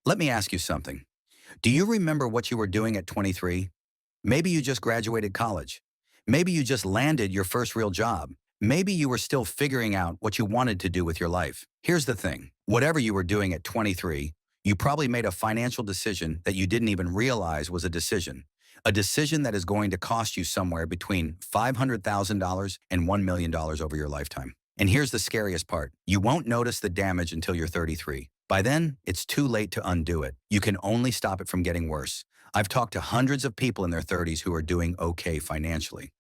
Let me ask you something. Do you remember what you were doing at 23? Maybe you just graduated college. Maybe you just landed your first real job. Maybe you were still figuring out what you wanted to do with your life. Here's the thing. Whatever you were doing at 23, you probably made a financial decision that you didn't even realize was a decision. A decision that is going to cost you somewhere between $500,000 and $1 million over your lifetime. And here's the scariest part. You won't notice the damage until you're 33. By then, it's too late to undo it. You can only stop it from getting worse. I've talked to hundreds of people in their 30s who are doing okay financially.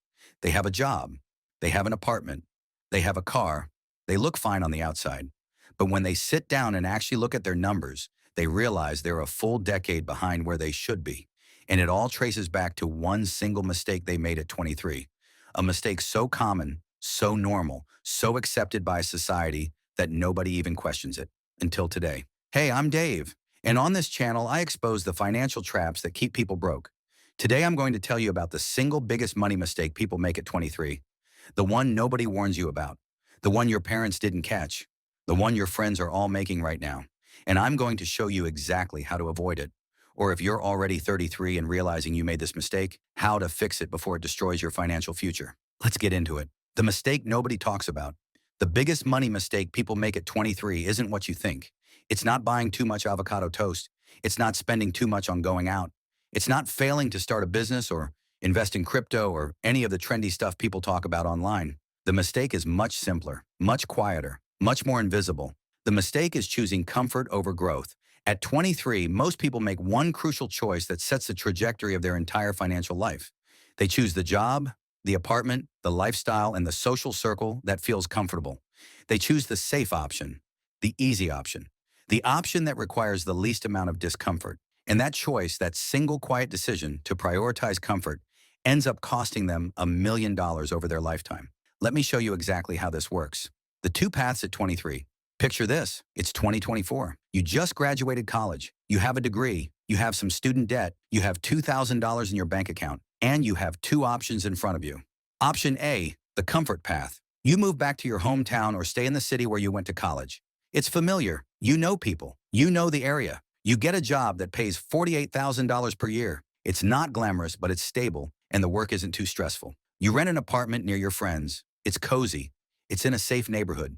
They have a job, they have an apartment, they have a car, they look fine on the outside. But when they sit down and actually look at their numbers, they realize they're a full decade behind where they should be. And it all traces back to one single mistake they made at 23. A mistake so common, so normal, so accepted by society that nobody even questions it until today. Hey, I'm Dave. And on this channel, I expose the financial traps that keep people broke. Today, I'm going to tell you about the single biggest money mistake people make at 23. The one nobody warns you about. The one your parents didn't catch. The one your friends are all making right now. And I'm going to show you exactly how to avoid it. Or if you're already 33 and realizing you made this mistake, how to fix it before it destroys your financial future. Let's get into it. The mistake nobody talks about. The biggest money mistake people make at 23 isn't what you think. It's not buying too much avocado toast. It's not spending too much on going out. It's not failing to start a business or invest in crypto or any of the trendy stuff people talk about online. The mistake is much simpler, much quieter, much more invisible. The mistake is choosing comfort over growth. At 23, most people make one crucial choice that sets the trajectory of their entire financial life. They choose the job, the apartment, the lifestyle, and the social circle that feels comfortable. They choose the safe option, the easy option, the option that requires the least amount of discomfort. And that choice, that single quiet decision to prioritize comfort, ends up costing them $1 million over their lifetime. Let me show you exactly how this works. The two paths at 23. Picture this. It's 2024. You just graduated college. You have a degree. You have some student debt. You have $2,000 in your bank account. And you have two options in front of you. Option A, the comfort path. You move back to your hometown or stay in the city where you went to college. It's familiar. You know people. You know the area. You get a job that pays $48,000 per year. It's not glamorous, but it's stable, and the work isn't too stressful. You rent an apartment near your friends. It's cozy. It's in a safe neighborhood.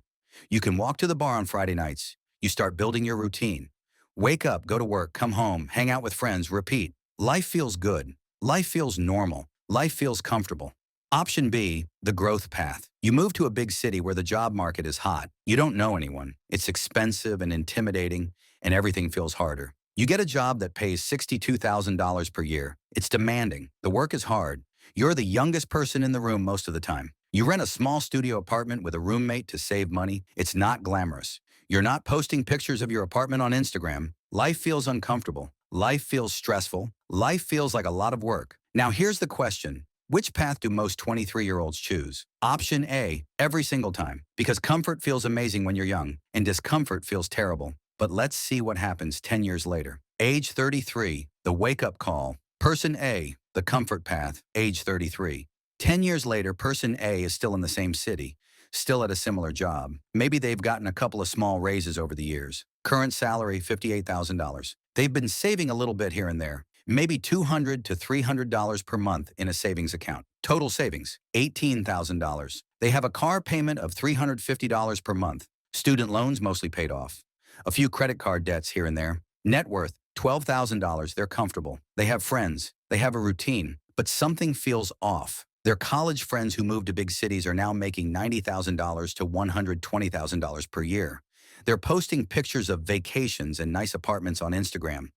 You can walk to the bar on Friday nights. You start building your routine. Wake up, go to work, come home, hang out with friends, repeat. Life feels good. Life feels normal. Life feels comfortable. Option B, the growth path. You move to a big city where the job market is hot. You don't know anyone. It's expensive and intimidating, and everything feels harder. You get a job that pays $62,000 per year. It's demanding. The work is hard. You're the youngest person in the room most of the time. You rent a small studio apartment with a roommate to save money. It's not glamorous. You're not posting pictures of your apartment on Instagram. Life feels uncomfortable. Life feels stressful. Life feels like a lot of work. Now here's the question. Which path do most 23-year-olds choose? Option A, every single time. Because comfort feels amazing when you're young, and discomfort feels terrible. But let's see what happens 10 years later. Age 33, the wake-up call. Person A, the comfort path, age 33. 10 years later, person A is still in the same city, still at a similar job. Maybe they've gotten a couple of small raises over the years. Current salary, $58,000. They've been saving a little bit here and there. Maybe $200 to $300 per month in a savings account. Total savings, $18,000. They have a car payment of $350 per month. Student loans mostly paid off. A few credit card debts here and there. Net worth, $12,000. They're comfortable. They have friends. They have a routine. But something feels off. Their college friends who moved to big cities are now making $90,000 to $120,000 per year. They're posting pictures of vacations and nice apartments on Instagram.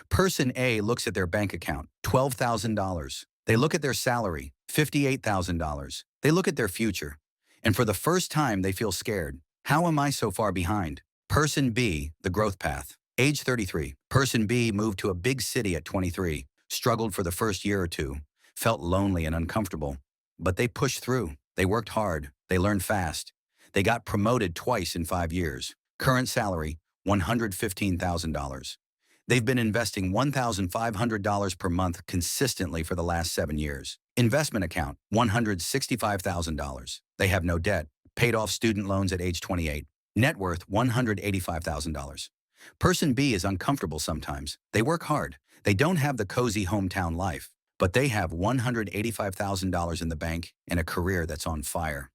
Person A looks at their bank account, $12,000. They look at their salary, $58,000. They look at their future. And for the first time, they feel scared. How am I so far behind? Person B, the growth path. Age 33. Person B moved to a big city at 23, struggled for the first year or two, felt lonely and uncomfortable. But they pushed through. They worked hard. They learned fast. They got promoted twice in 5 years. Current salary, $115,000. They've been investing $1,500 per month consistently for the last 7 years. Investment account, $165,000. They have no debt. Paid off student loans at age 28. Net worth, $185,000. Person B is uncomfortable sometimes. They work hard. They don't have the cozy hometown life, but they have $185,000 in the bank and a career that's on fire.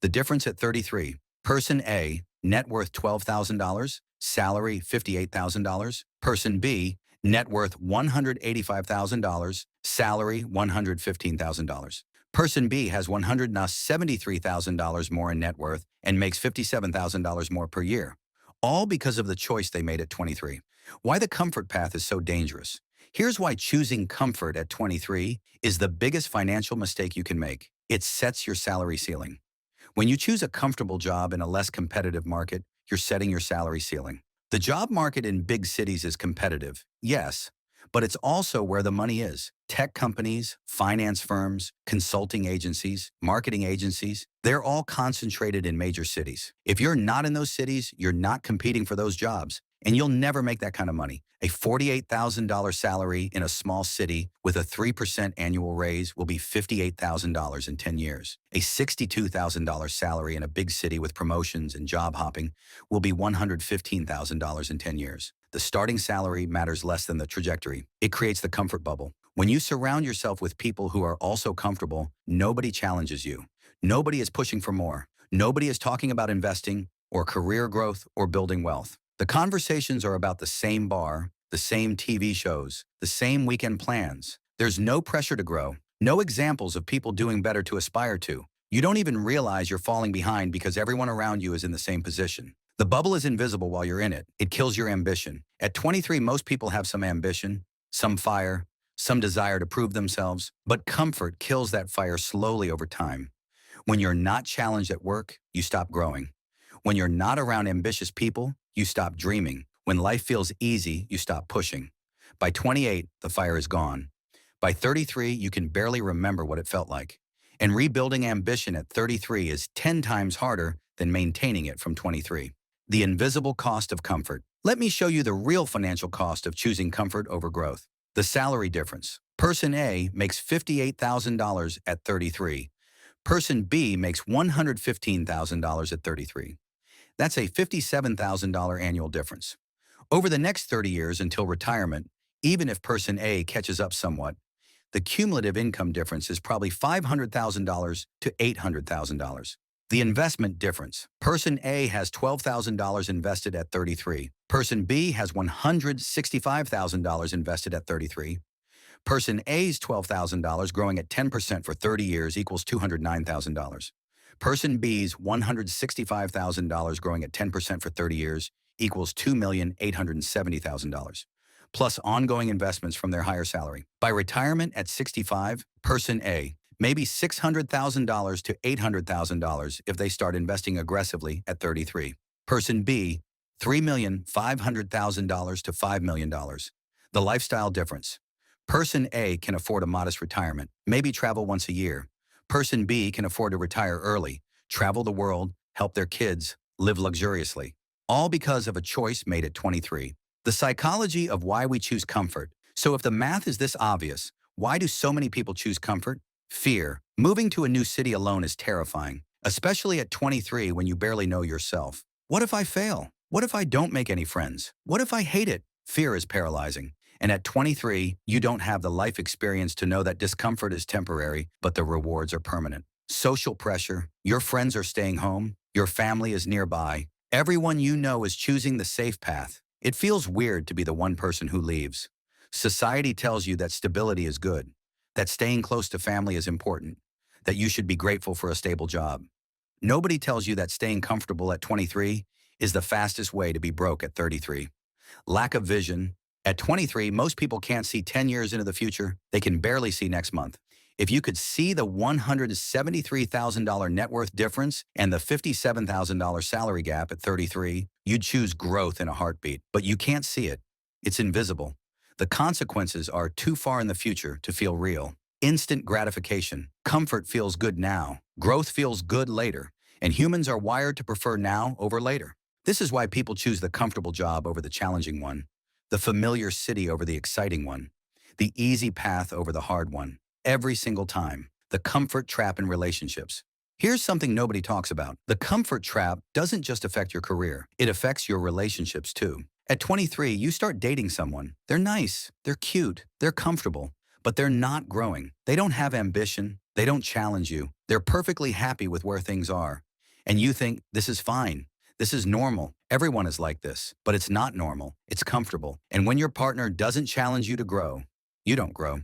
The difference at 33. Person A, net worth $12,000, salary $58,000. Person B, net worth $185,000, salary $115,000. Person B has $173,000 more in net worth and makes $57,000 more per year, all because of the choice they made at 23. Why the comfort path is so dangerous. Here's why choosing comfort at 23 is the biggest financial mistake you can make. It sets your salary ceiling. When you choose a comfortable job in a less competitive market, you're setting your salary ceiling. The job market in big cities is competitive, yes, but it's also where the money is. Tech companies, finance firms, consulting agencies, marketing agencies, they're all concentrated in major cities. If you're not in those cities, you're not competing for those jobs, and you'll never make that kind of money. A $48,000 salary in a small city with a 3% annual raise will be $58,000 in 10 years. A $62,000 salary in a big city with promotions and job hopping will be $115,000 in 10 years. The starting salary matters less than the trajectory. It creates the comfort bubble. When you surround yourself with people who are also comfortable, nobody challenges you. Nobody is pushing for more. Nobody is talking about investing or career growth or building wealth. The conversations are about the same bar, the same TV shows, the same weekend plans. There's no pressure to grow, no examples of people doing better to aspire to. You don't even realize you're falling behind because everyone around you is in the same position. The bubble is invisible while you're in it. It kills your ambition. At 23, most people have some ambition, some fire, some desire to prove themselves, but comfort kills that fire slowly over time. When you're not challenged at work, you stop growing. When you're not around ambitious people, you stop dreaming. When life feels easy, you stop pushing. By 28, the fire is gone. By 33, you can barely remember what it felt like. And rebuilding ambition at 33 is 10 times harder than maintaining it from 23. The invisible cost of comfort. Let me show you the real financial cost of choosing comfort over growth. The salary difference. Person A makes $58,000 at 33. Person B makes $115,000 at 33. That's a $57,000 annual difference. Over the next 30 years until retirement, even if person A catches up somewhat, the cumulative income difference is probably $500,000 to $800,000. The investment difference. Person A has $12,000 invested at 33. Person B has $165,000 invested at 33. Person A's $12,000 growing at 10% for 30 years equals $209,000. Person B's $165,000 growing at 10% for 30 years equals $2,870,000, plus ongoing investments from their higher salary. By retirement at 65, person A, maybe $600,000 to $800,000 if they start investing aggressively at 33. Person B, $3,500,000 to $5 million. The lifestyle difference. Person A can afford a modest retirement, maybe travel once a year. Person B can afford to retire early, travel the world, help their kids, live luxuriously. All because of a choice made at 23. The psychology of why we choose comfort. So if the math is this obvious, why do so many people choose comfort? Fear. Moving to a new city alone is terrifying, especially at 23 when you barely know yourself. What if I fail? What if I don't make any friends? What if I hate it? Fear is paralyzing. And at 23, you don't have the life experience to know that discomfort is temporary, but the rewards are permanent. Social pressure. Your friends are staying home. Your family is nearby. Everyone you know is choosing the safe path. It feels weird to be the one person who leaves. Society tells you that stability is good, that staying close to family is important, that you should be grateful for a stable job. Nobody tells you that staying comfortable at 23 is the fastest way to be broke at 33. Lack of vision. At 23, most people can't see 10 years into the future. They can barely see next month. If you could see the $173,000 net worth difference and the $57,000 salary gap at 33, you'd choose growth in a heartbeat. But you can't see it. It's invisible. The consequences are too far in the future to feel real. Instant gratification. Comfort feels good now. Growth feels good later. And humans are wired to prefer now over later. This is why people choose the comfortable job over the challenging one, the familiar city over the exciting one, the easy path over the hard one. Every single time. The comfort trap in relationships. Here's something nobody talks about. The comfort trap doesn't just affect your career. It affects your relationships too. At 23, you start dating someone. They're nice, they're cute, they're comfortable, but they're not growing. They don't have ambition, they don't challenge you. They're perfectly happy with where things are. And you think, this is fine. This is normal. Everyone is like this. But it's not normal. It's comfortable. And when your partner doesn't challenge you to grow, you don't grow.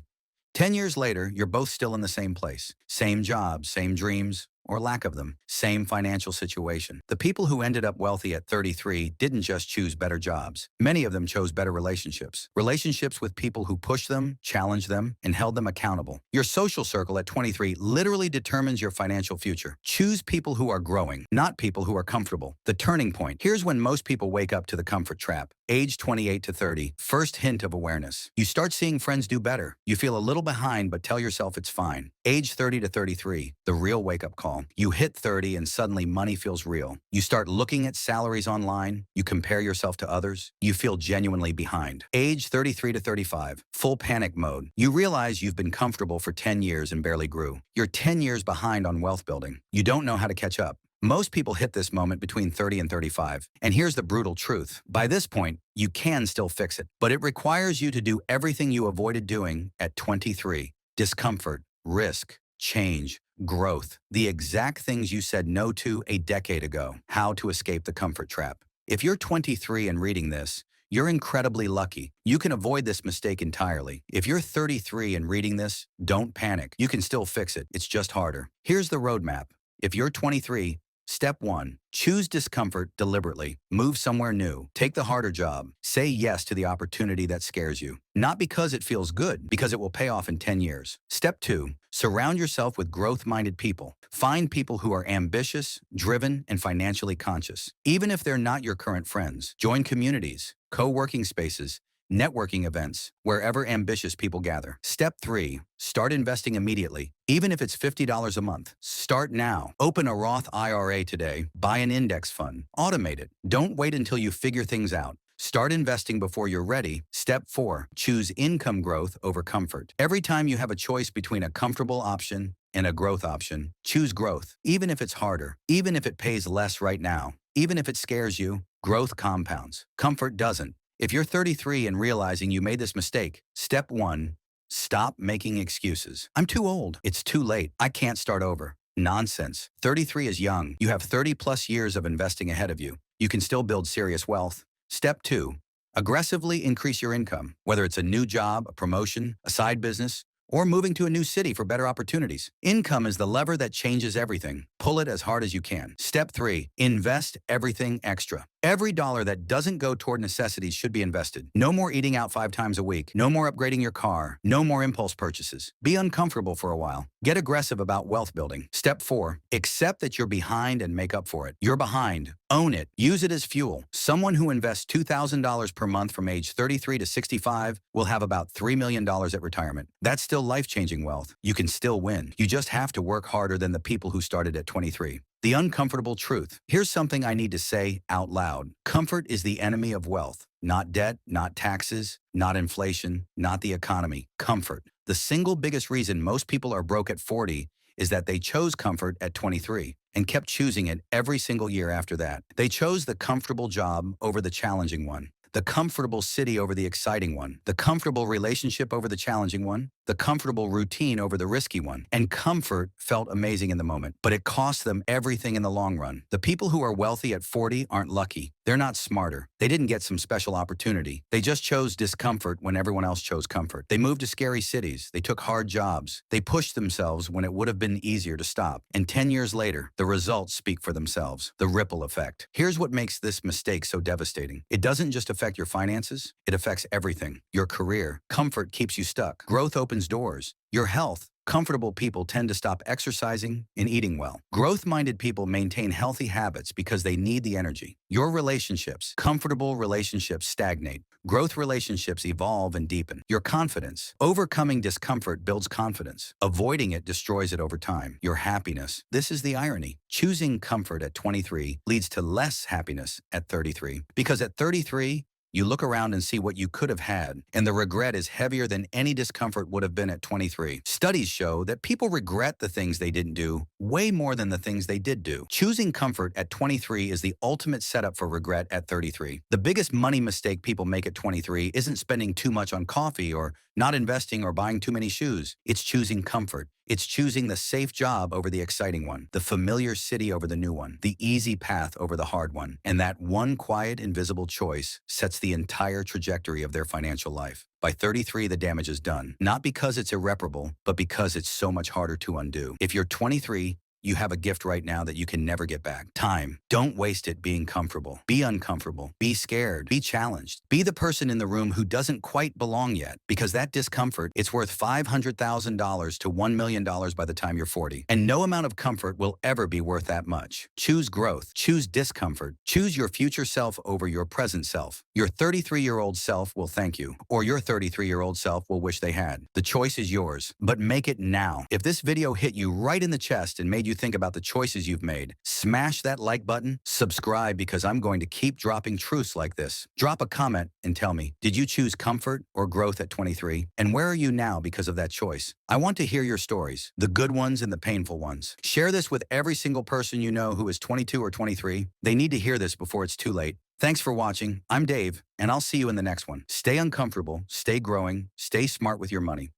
10 years later, you're both still in the same place. Same job, same dreams, or lack of them. Same financial situation. The people who ended up wealthy at 33 didn't just choose better jobs. Many of them chose better relationships. Relationships with people who pushed them, challenged them, and held them accountable. Your social circle at 23 literally determines your financial future. Choose people who are growing, not people who are comfortable. The turning point. Here's when most people wake up to the comfort trap. Age 28 to 30, first hint of awareness. You start seeing friends do better. You feel a little behind, but tell yourself it's fine. Age 30 to 33, the real wake-up call. You hit 30 and suddenly money feels real. You start looking at salaries online. You compare yourself to others. You feel genuinely behind. Age 33 to 35, full panic mode. You realize you've been comfortable for 10 years and barely grew. You're 10 years behind on wealth building. You don't know how to catch up. Most people hit this moment between 30 and 35. And here's the brutal truth. By this point, you can still fix it, but it requires you to do everything you avoided doing at 23. Discomfort, risk, change, growth. The exact things you said no to a decade ago. How to escape the comfort trap. If you're 23 and reading this, you're incredibly lucky. You can avoid this mistake entirely. If you're 33 and reading this, don't panic. You can still fix it. It's just harder. Here's the roadmap. If you're 23, Step 1. Choose discomfort deliberately. Move somewhere new. Take the harder job. Say yes to the opportunity that scares you. Not because it feels good, because it will pay off in 10 years. Step 2. Surround yourself with growth-minded people. Find people who are ambitious, driven, and financially conscious. Even if they're not your current friends, join communities, co-working spaces, networking events, wherever ambitious people gather. Step 3. Start investing immediately. Even if it's $50 a month, start now. Open a Roth IRA today. Buy an index fund. Automate it. Don't wait until you figure things out. Start investing before you're ready. Step 4. Choose income growth over comfort. Every time you have a choice between a comfortable option and a growth option, choose growth. Even if it's harder, even if it pays less right now, even if it scares you, growth compounds. Comfort doesn't. If you're 33 and realizing you made this mistake, step 1, stop making excuses. I'm too old. It's too late. I can't start over. Nonsense. 33 is young. You have 30 plus years of investing ahead of you. You can still build serious wealth. Step 2, aggressively increase your income, whether it's a new job, a promotion, a side business, or moving to a new city for better opportunities. Income is the lever that changes everything. Pull it as hard as you can. Step 3, invest everything extra. Every dollar that doesn't go toward necessities should be invested. No more eating out 5 times a week. No more upgrading your car. No more impulse purchases. Be uncomfortable for a while. Get aggressive about wealth building. Step 4, accept that you're behind and make up for it. You're behind. Own it. Use it as fuel. Someone who invests $2,000 per month from age 33 to 65 will have about $3 million at retirement. That's still life-changing wealth. You can still win. You just have to work harder than the people who started at 23. The uncomfortable truth. Here's something I need to say out loud. Comfort is the enemy of wealth. Not debt, not taxes, not inflation, not the economy. Comfort. The single biggest reason most people are broke at 40 is that they chose comfort at 23 and kept choosing it every single year after that. They chose the comfortable job over the challenging one. The comfortable city over the exciting one, the comfortable relationship over the challenging one, the comfortable routine over the risky one. And comfort felt amazing in the moment, but it cost them everything in the long run. The people who are wealthy at 40 aren't lucky. They're not smarter. They didn't get some special opportunity. They just chose discomfort when everyone else chose comfort. They moved to scary cities. They took hard jobs. They pushed themselves when it would have been easier to stop. And 10 years later, the results speak for themselves. The ripple effect. Here's what makes this mistake so devastating. It doesn't just affect your finances. It affects everything. Your career. Comfort keeps you stuck. Growth opens doors. Your health. Comfortable people tend to stop exercising and eating well. Growth-minded people maintain healthy habits because they need the energy. Your relationships, comfortable relationships stagnate. Growth relationships evolve and deepen. Your confidence, overcoming discomfort builds confidence. Avoiding it destroys it over time. Your happiness, this is the irony. Choosing comfort at 23 leads to less happiness at 33. Because at 33, You look around and see what you could have had, and the regret is heavier than any discomfort would have been at 23. Studies show that people regret the things they didn't do way more than the things they did do. Choosing comfort at 23 is the ultimate setup for regret at 33. The biggest money mistake people make at 23 isn't spending too much on coffee or not investing or buying too many shoes. It's choosing comfort. It's choosing the safe job over the exciting one, the familiar city over the new one, the easy path over the hard one. And that one quiet, invisible choice sets the entire trajectory of their financial life. By 33, the damage is done. Not because it's irreparable, but because it's so much harder to undo. If you're 23, you have a gift right now that you can never get back. Time. Don't waste it being comfortable. Be uncomfortable. Be scared. Be challenged. Be the person in the room who doesn't quite belong yet, because that discomfort, it's worth $500,000 to $1 million by the time you're 40. And no amount of comfort will ever be worth that much. Choose growth. Choose discomfort. Choose your future self over your present self. Your 33-year-old self will thank you, or your 33-year-old self will wish they had. The choice is yours, but make it now. If this video hit you right in the chest and made you think about the choices you've made, smash that like button, subscribe, because I'm going to keep dropping truths like this. Drop a comment and tell me, did you choose comfort or growth at 23? And where are you now because of that choice? I want to hear your stories, the good ones and the painful ones. Share this with every single person you know who is 22 or 23. They need to hear this before it's too late. Thanks for watching. I'm Dave, and I'll see you in the next one. Stay uncomfortable, stay growing, stay smart with your money.